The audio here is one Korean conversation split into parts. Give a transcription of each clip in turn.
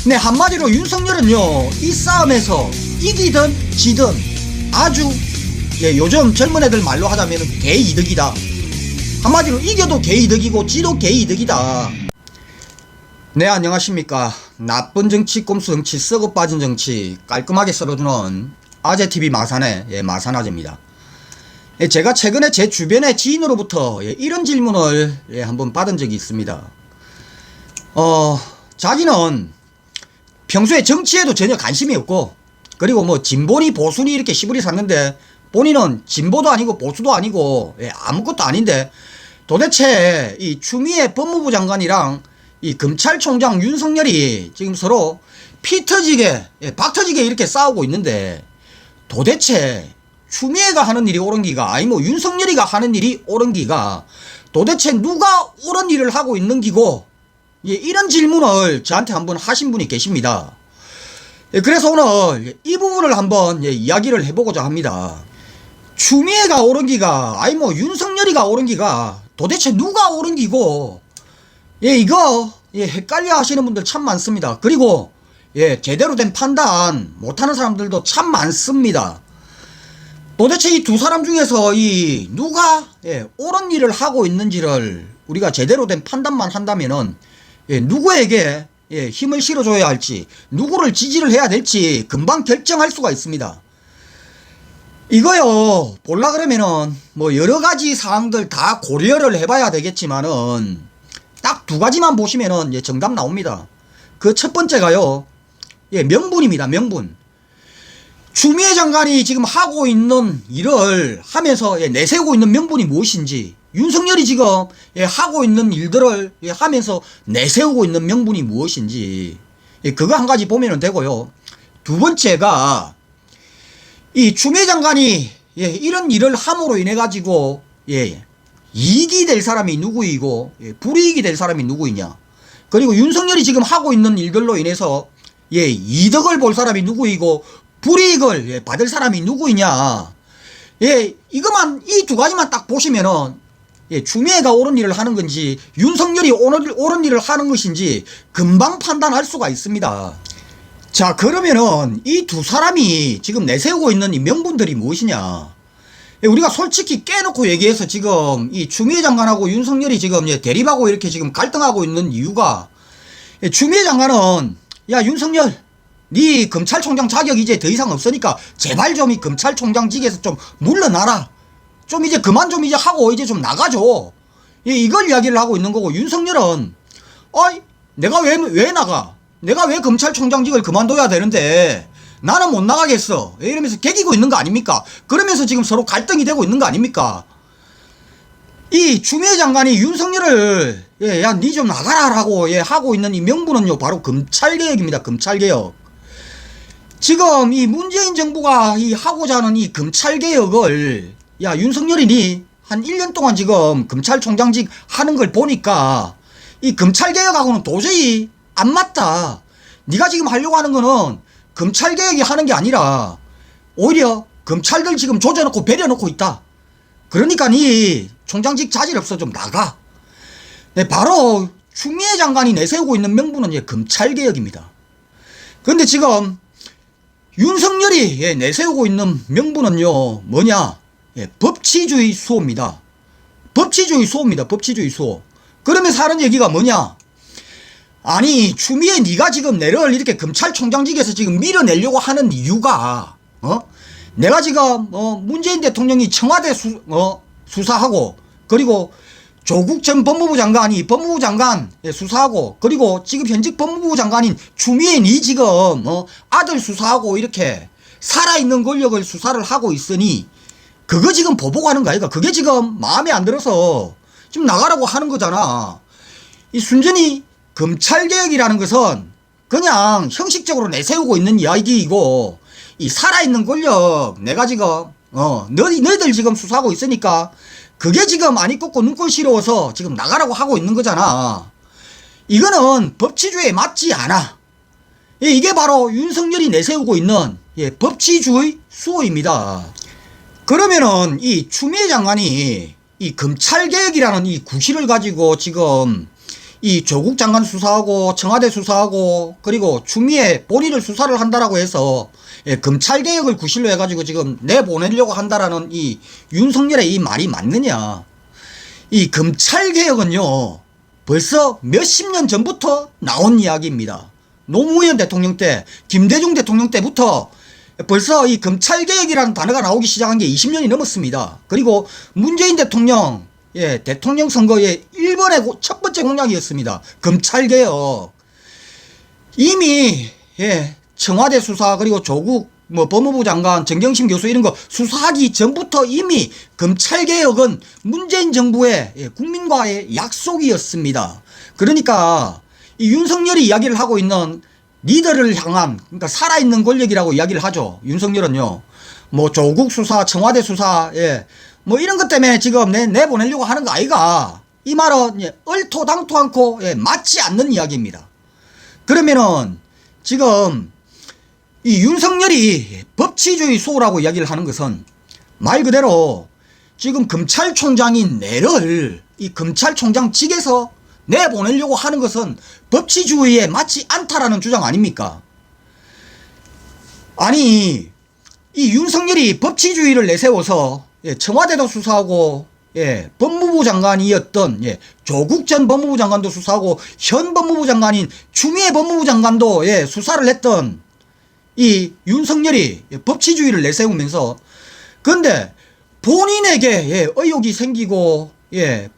네, 한마디로 윤석열은요, 이 싸움에서 이기든 지든 아주, 요즘 젊은 애들 말로 하자면 개이득이다. 한마디로 이겨도 개이득이고 지도 개이득이다. 네, 안녕하십니까. 나쁜 정치, 꼼수 정치, 썩어 빠진 정치 깔끔하게 썰어주는 아재TV 마산의 마산아재입니다. 제가 최근에 제 주변의 지인으로부터 이런 질문을 한번 받은 적이 있습니다. 자기는 평소에 정치에도 전혀 관심이 없고, 그리고 뭐 진보니 보수니 이렇게 시부리 샀는데 본인은 진보도 아니고 보수도 아니고 아무것도 아닌데, 도대체 이 추미애 법무부 장관이랑 이 검찰총장 윤석열이 지금 서로 피 터지게 박 터지게 이렇게 싸우고 있는데, 도대체 추미애가 하는 일이 옳은 기가, 아니 뭐 윤석열이가 하는 일이 옳은 기가, 도대체 누가 옳은 일을 하고 있는 기고, 이런 질문을 저한테 한번 하신 분이 계십니다. 그래서 오늘 이 부분을 한번 이야기를 해보고자 합니다. 추미애가 옳은 기가, 아니 뭐 윤석열이가 옳은 기가, 도대체 누가 옳은 기고, 이거 헷갈려 하시는 분들 참 많습니다. 그리고 제대로 된 판단 못하는 사람들도 참 많습니다. 도대체 이 두 사람 중에서 누가 옳은 일을 하고 있는지를 우리가 제대로 된 판단만 한다면은 누구에게 힘을 실어줘야 할지, 누구를 지지를 해야 될지 금방 결정할 수가 있습니다. 이거요, 볼라 그러면은 뭐 여러가지 사항들 다 고려를 해봐야 되겠지만은 딱 두 가지만 보시면은 정답 나옵니다. 그 첫 번째가요, 명분입니다. 명분. 추미애 장관이 지금 하고 있는 일을 하면서 내세우고 있는 명분이 무엇인지, 윤석열이 지금 하고 있는 일들을 하면서 내세우고 있는 명분이 무엇인지, 그거 한 가지 보면 되고요. 두 번째가 이 추미애 장관이 이런 일을 함으로 인해 가지고 이익이 될 사람이 누구이고 불이익이 될 사람이 누구이냐, 그리고 윤석열이 지금 하고 있는 일들로 인해서 이득을 볼 사람이 누구이고 불이익을 받을 사람이 누구이냐, 이것만, 이 두 가지만 딱 보시면은 추미애가 옳은 일을 하는 건지 윤석열이 옳은 일을 하는 것인지 금방 판단할 수가 있습니다. 자, 그러면은 이 두 사람이 지금 내세우고 있는 이 명분들이 무엇이냐, 우리가 솔직히 깨놓고 얘기해서 지금 이 추미애 장관하고 윤석열이 지금 대립하고 이렇게 지금 갈등하고 있는 이유가, 추미애 장관은 야 윤석열, 네 검찰총장 자격 이제 더 이상 없으니까 제발 좀 이 검찰총장직에서 좀 물러나라, 좀 이제 그만 좀 이제 하고 이제 좀 나가줘, 이걸 이야기를 하고 있는 거고, 윤석열은 어이 내가 왜 나가, 내가 왜 검찰총장직을 그만둬야 되는데 나는 못 나가겠어, 이러면서 개기고 있는 거 아닙니까? 그러면서 지금 서로 갈등이 되고 있는 거 아닙니까? 이 추미애 장관이 윤석열을 야 니 좀 나가라라고 하고 있는 이 명분은요, 바로 검찰개혁입니다. 검찰개혁. 지금 이 문재인 정부가 하고자 하는 이 검찰개혁을, 야 윤석열이 니 한 1년 동안 지금 검찰총장직 하는 걸 보니까 이 검찰개혁하고는 도저히 안 맞다, 니가 지금 하려고 하는 거는 검찰개혁이 하는 게 아니라 오히려 검찰들 지금 조져놓고 배려놓고 있다, 그러니까 니 총장직 자질 없어 좀 나가. 바로 추미애 장관이 내세우고 있는 명분은 검찰개혁입니다. 그런데 지금 윤석열이 내세우고 있는 명분은요 뭐냐, 법치주의 수호입니다. 법치주의 수호입니다. 법치주의 수호. 그러면서 하는 얘기가 뭐냐, 아니 추미애 니가 지금 내를 이렇게 검찰총장직에서 지금 밀어내려고 하는 이유가, 내가 지금 문재인 대통령이 청와대 수사하고, 그리고 조국 전 법무부 장관이 법무부 장관 수사하고, 그리고 지금 현직 법무부 장관인 추미애 니 지금 아들 수사하고 이렇게 살아있는 권력을 수사를 하고 있으니 그거 지금 보복하는 거 아이가? 그게 지금 마음에 안 들어서 지금 나가라고 하는 거잖아. 이 순전히 검찰개혁이라는 것은 그냥 형식적으로 내세우고 있는 이야기이고, 이 살아있는 권력 내가 지금 너희들 지금 수사하고 있으니까 그게 지금 아니 꽂고 눈꼴 시려워서 지금 나가라고 하고 있는 거잖아. 이거는 법치주의에 맞지 않아. 이게 바로 윤석열이 내세우고 있는 법치주의 수호입니다. 그러면은 이 추미애 장관이 이 검찰개혁이라는 이 구실을 가지고 지금 이 조국 장관 수사하고 청와대 수사하고 그리고 추미애 본인을 수사를 한다라고 해서 검찰 개혁을 구실로 해가지고 지금 내보내려고 한다라는 이 윤석열의 이 말이 맞느냐. 이 검찰 개혁은요 벌써 몇십 년 전부터 나온 이야기입니다. 노무현 대통령 때, 김대중 대통령 때부터 벌써 이 검찰 개혁이라는 단어가 나오기 시작한 게 20년이 넘었습니다. 그리고 문재인 대통령 대통령 선거의 1번의 첫 번째 공약이었습니다. 검찰 개혁. 이미 청와대 수사 그리고 조국 법무부 장관 정경심 교수 이런 거 수사하기 전부터 이미 검찰 개혁은 문재인 정부의 국민과의 약속이었습니다. 그러니까 이 윤석열이 이야기를 하고 있는 리더를 향한, 그러니까 살아있는 권력이라고 이야기를 하죠. 윤석열은요. 뭐 조국 수사, 청와대 수사, 뭐 이런 것 때문에 지금 내보내려고 하는 거 아이가. 이 말은 얼토당토 않고 맞지 않는 이야기입니다. 그러면은 지금 이 윤석열이 법치주의 수호라고 이야기를 하는 것은 말 그대로 지금 검찰총장인 내를 이 검찰총장직에서 내보내려고 하는 것은 법치주의에 맞지 않다라는 주장 아닙니까? 아니 이 윤석열이 법치주의를 내세워서 청와대도 수사하고 법무부 장관이었던 조국 전 법무부 장관도 수사하고 현 법무부 장관인 추미애 법무부 장관도 수사를 했던 이 윤석열이 법치주의를 내세우면서 근데 본인에게 의혹이 생기고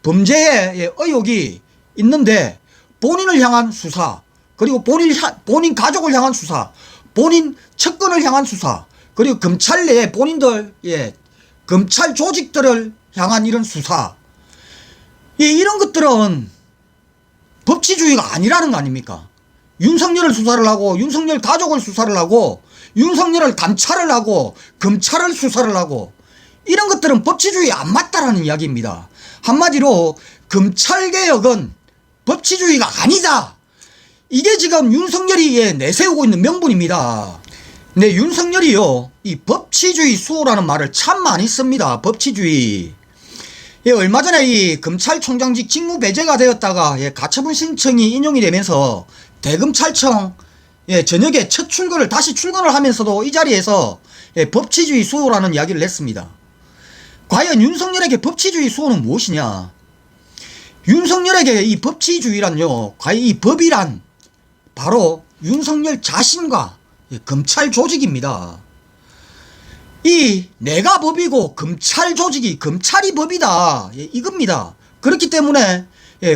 범죄에 의혹이 있는데 본인을 향한 수사 그리고 본인 가족을 향한 수사 본인 측근을 향한 수사 그리고 검찰 내에 본인들 검찰 조직들을 향한 이런 수사 이런 것들은 법치주의가 아니라는 거 아닙니까? 윤석열을 수사를 하고 윤석열 가족을 수사를 하고 윤석열을 감찰을 하고 검찰을 수사를 하고 이런 것들은 법치주의에 안 맞다라는 이야기입니다. 한마디로 검찰개혁은 법치주의가 아니다. 이게 지금 윤석열이 내세우고 있는 명분입니다. 근데 윤석열이요 이 법치주의 수호라는 말을 참 많이 씁니다. 법치주의. 얼마 전에 이 검찰총장직 직무 배제가 되었다가 가처분 신청이 인용이 되면서 대검찰청 저녁에 첫 출근을 다시 출근을 하면서도 이 자리에서 법치주의 수호라는 이야기를 했습니다. 과연 윤석열에게 법치주의 수호는 무엇이냐? 윤석열에게 이 법치주의란요 과연 이 법이란 바로 윤석열 자신과 검찰 조직입니다. 이 내가 법이고 검찰 조직이 검찰이 법이다 이겁니다. 그렇기 때문에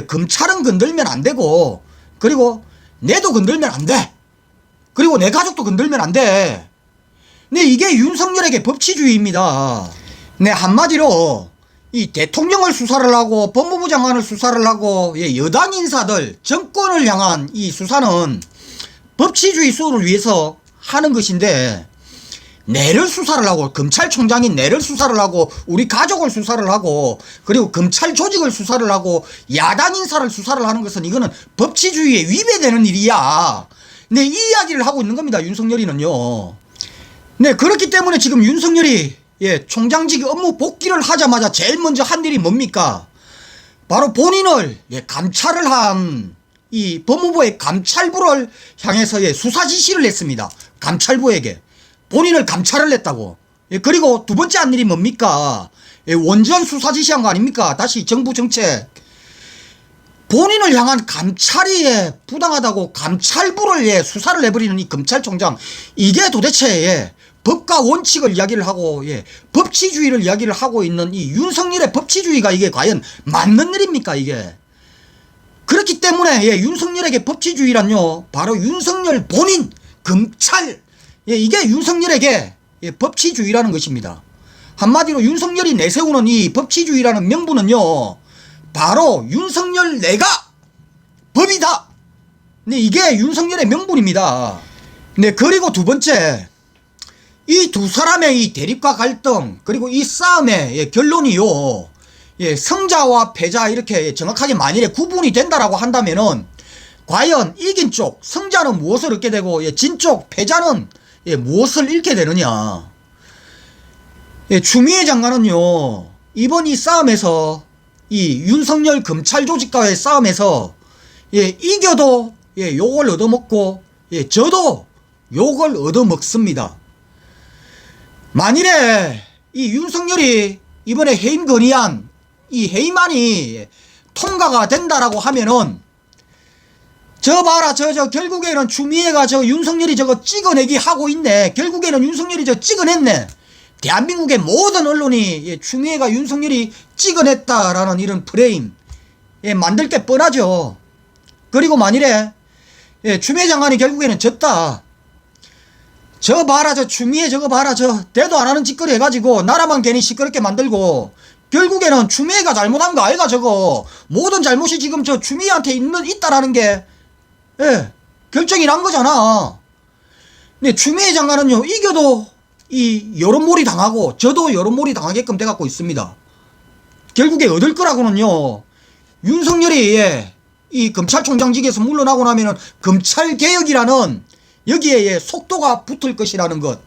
검찰은 건들면 안 되고 그리고 내도 건들면 안 돼. 그리고 내 가족도 건들면 안 돼. 네, 이게 윤석열에게 법치주의입니다. 네, 한마디로 이 대통령을 수사를 하고 법무부 장관을 수사를 하고 여당 인사들 정권을 향한 이 수사는 법치주의 수호를 위해서 하는 것인데 내를 수사를 하고 검찰총장인 내를 수사를 하고 우리 가족을 수사를 하고 그리고 검찰 조직을 수사를 하고 야당 인사를 수사를 하는 것은 이거는 법치주의에 위배되는 일이야. 네, 이 이야기를 하고 있는 겁니다. 윤석열이는요. 네, 그렇기 때문에 지금 윤석열이 총장직 업무 복귀를 하자마자 제일 먼저 한 일이 뭡니까? 바로 본인을 감찰을 한 이 법무부의 감찰부를 향해서 수사 지시를 했습니다. 감찰부에게 본인을 감찰을 했다고. 그리고 두 번째 한 일이 뭡니까? 원전 수사 지시한 거 아닙니까? 다시 정부 정책. 본인을 향한 감찰이 부당하다고 감찰부를 수사를 해버리는 이 검찰총장. 이게 도대체 법과 원칙을 이야기를 하고 법치주의를 이야기를 하고 있는 이 윤석열의 법치주의가 이게 과연 맞는 일입니까 이게? 그렇기 때문에 윤석열에게 법치주의란요 바로 윤석열 본인 검찰 이게 윤석열에게 법치주의라는 것입니다. 한마디로 윤석열이 내세우는 이 법치주의라는 명분은요 바로 윤석열 내가 법이다. 네, 이게 윤석열의 명분입니다. 네, 그리고 두 번째 이 두 사람의 이 대립과 갈등 그리고 이 싸움의 결론이요 성자와 패자 이렇게 정확하게 만일에 구분이 된다라고 한다면은 과연 이긴 쪽 성자는 무엇을 얻게 되고 진 쪽 패자는 무엇을 잃게 되느냐. 추미애 장관은요 이번 이 싸움에서 이 윤석열 검찰 조직과의 싸움에서 이겨도 욕을 얻어먹고 져도 욕을 얻어먹습니다. 만일에 이 윤석열이 이번에 해임 건의안 이 해임안이 통과가 된다라고 하면은 저 봐라 저 결국에는 추미애가 저 윤석열이 저거 찍어내기 하고 있네. 결국에는 윤석열이 저 찍어냈네. 대한민국의 모든 언론이 추미애가 윤석열이 찍어냈다라는 이런 프레임 만들 게 뻔하죠. 그리고 만일에 추미애 장관이 결국에는 졌다. 저 봐라 저 추미애 저거 봐라 저 대도 안 하는 짓거리 해가지고 나라만 괜히 시끄럽게 만들고 결국에는 추미애가 잘못한 거 아이가 저거. 모든 잘못이 지금 저 추미애한테 있다라는 게 결정이 난 거잖아. 근데 추미애 장관은요 이겨도 이 여론몰이 당하고 저도 여론몰이 당하게끔 돼갖고 있습니다. 결국에 얻을 거라고는요 윤석열이 이 검찰총장직에서 물러나고 나면은 검찰개혁이라는 여기에 속도가 붙을 것이라는 것.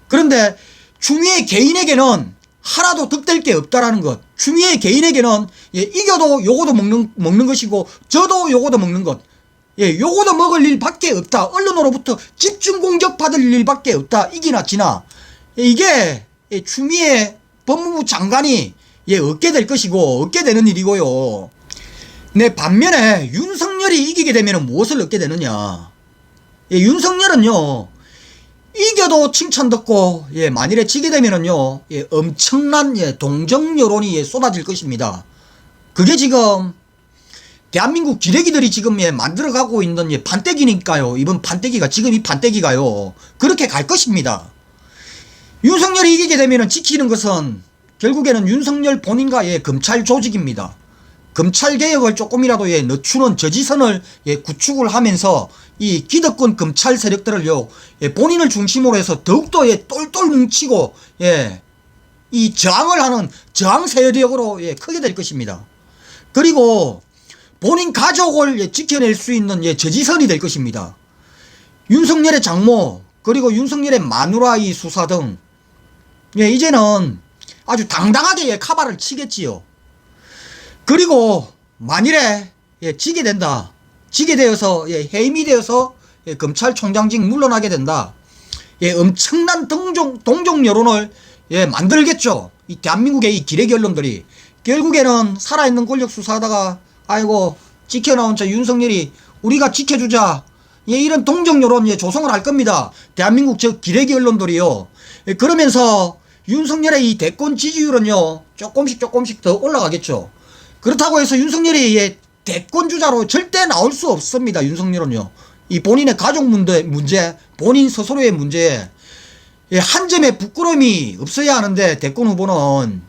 그런데 추미애 개인에게는 하나도 득될 게 없다라는 것. 추미애 개인에게는 이겨도 요거도 먹는 것이고 저도 요거도 먹는 것. 요거도 먹을 일밖에 없다. 언론으로부터 집중 공격받을 일밖에 없다. 이기나 지나. 이게 추미애 법무부 장관이 얻게 될 것이고 얻게 되는 일이고요. 네, 반면에 윤석열이 이기게 되면 무엇을 얻게 되느냐. 윤석열은요 이겨도 칭찬 듣고 만일에 지게 되면은요 엄청난 동정 여론이 쏟아질 것입니다. 그게 지금 대한민국 기레기들이 지금 만들어가고 있는 판때기니까요. 이번 판때기가 지금 이 판때기가요 그렇게 갈 것입니다. 윤석열이 이기게 되면은 지키는 것은 결국에는 윤석열 본인과의 검찰 조직입니다. 검찰개혁을 조금이라도 늦추는 저지선을 구축을 하면서 이 기득권 검찰 세력들을요 본인을 중심으로 해서 더욱더 똘똘 뭉치고 이 저항을 하는 저항 세력으로 크게 될 것입니다. 그리고 본인 가족을 지켜낼 수 있는 저지선이 될 것입니다. 윤석열의 장모 그리고 윤석열의 마누라 이 수사 등 이제는 아주 당당하게 카바를 치겠지요. 그리고 만일에 지게 된다. 지게 되어서 해임이 되어서 검찰총장직 물러나게 된다. 엄청난 동정 여론을 만들겠죠. 이 대한민국의 이 기레기 언론들이 결국에는 살아있는 권력 수사하다가 아이고 지켜나온 저 윤석열이 우리가 지켜주자. 이런 동정 여론 조성을 할 겁니다. 대한민국 저 기레기 언론들이요. 그러면서 윤석열의 이 대권 지지율은요 조금씩 더 올라가겠죠. 그렇다고 해서 윤석열이 대권 주자로 절대 나올 수 없습니다. 윤석열은요. 이 본인의 가족 문제, 본인 스스로의 문제에 한 점의 부끄러움이 없어야 하는데 대권 후보는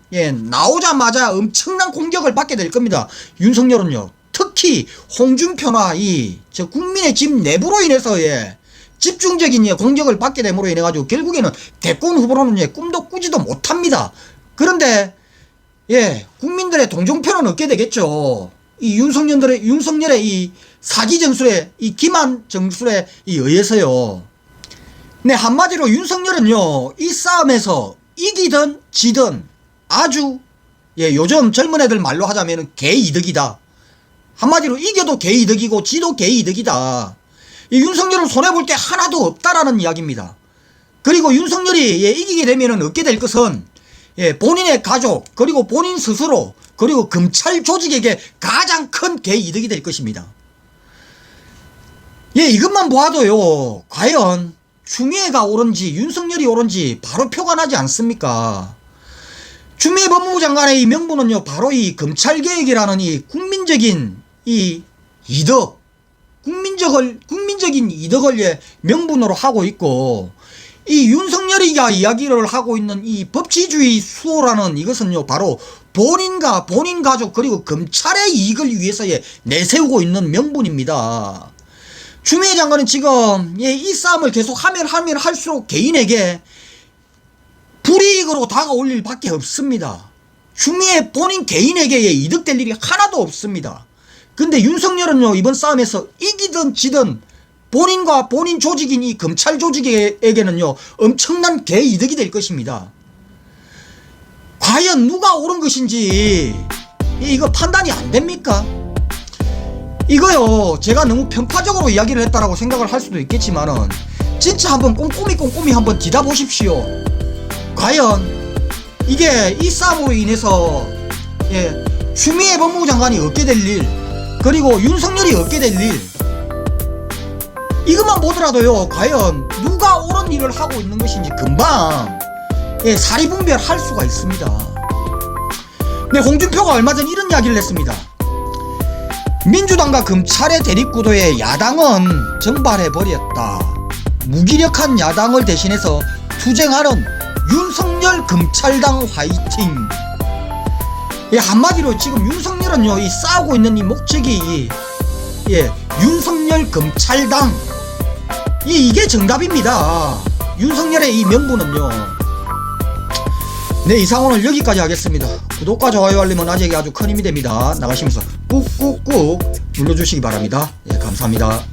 나오자마자 엄청난 공격을 받게 될 겁니다. 윤석열은요. 특히 홍준표나 저 국민의 집 내부로 인해서 집중적인 공격을 받게 됨으로 인해 가지고 결국에는 대권 후보로는 꿈도 꾸지도 못합니다. 그런데 국민들의 동정표는 얻게 되겠죠. 이 윤석열의 이 사기 전술에 이 기만 전술에 의해서요. 네, 한마디로 윤석열은요 이 싸움에서 이기든 지든 아주 요즘 젊은 애들 말로 하자면 개이득이다. 한마디로 이겨도 개이득이고 지도 개이득이다. 이 윤석열은 손해볼 게 하나도 없다라는 이야기입니다. 그리고 윤석열이 이기게 되면 얻게 될 것은 본인의 가족 그리고 본인 스스로 그리고 검찰 조직에게 가장 큰 개이득이 될 것입니다. 이것만 보아도요 과연 추미애가 옳은지 윤석열이 옳은지 바로 표가 나지 않습니까? 추미애 법무부 장관의 이 명분은요 바로 이 검찰개혁이라는 이 국민적인 이 이득 국민적인 이득을 명분으로 하고 있고 이 윤석열이가 이야기를 하고 있는 이 법치주의 수호라는 이것은요 바로 본인과 본인 가족 그리고 검찰의 이익을 위해서 내세우고 있는 명분입니다. 추미애 장관은 지금 이 싸움을 계속 하면 할수록 개인에게 불이익으로 다가올 일밖에 없습니다. 추미애 본인 개인에게 이득될 일이 하나도 없습니다. 근데 윤석열은요 이번 싸움에서 이기든 지든 본인과 본인 조직인 이 검찰 조직에게는요 엄청난 개이득이 될 것입니다. 과연 누가 옳은 것인지 이거 판단이 안 됩니까? 이거요, 제가 너무 편파적으로 이야기를 했다라고 생각을 할 수도 있겠지만은 진짜 한번 꼼꼼히 한번 뒤다보십시오. 과연 이게 이 싸움으로 인해서 추미애 법무부 장관이 얻게 될 일, 그리고 윤석열이 얻게 될 일, 이것만 보더라도요, 과연 누가 옳은 일을 하고 있는 것인지 금방 사리분별할 수가 있습니다. 네, 홍준표가 얼마 전 이런 이야기를 했습니다. 민주당과 검찰의 대립구도에 야당은 정발해버렸다. 무기력한 야당을 대신해서 투쟁하는 윤석열 검찰당 화이팅. 한마디로 지금 윤석열은요, 이 싸우고 있는 이 목적이 윤석열 검찰당, 이게 정답입니다. 윤석열의 이 명분은요. 네, 이상 오늘 여기까지 하겠습니다. 구독과 좋아요 알림은 아직 아주 큰 힘이 됩니다. 나가시면서 꾹꾹꾹 눌러주시기 바랍니다. 감사합니다.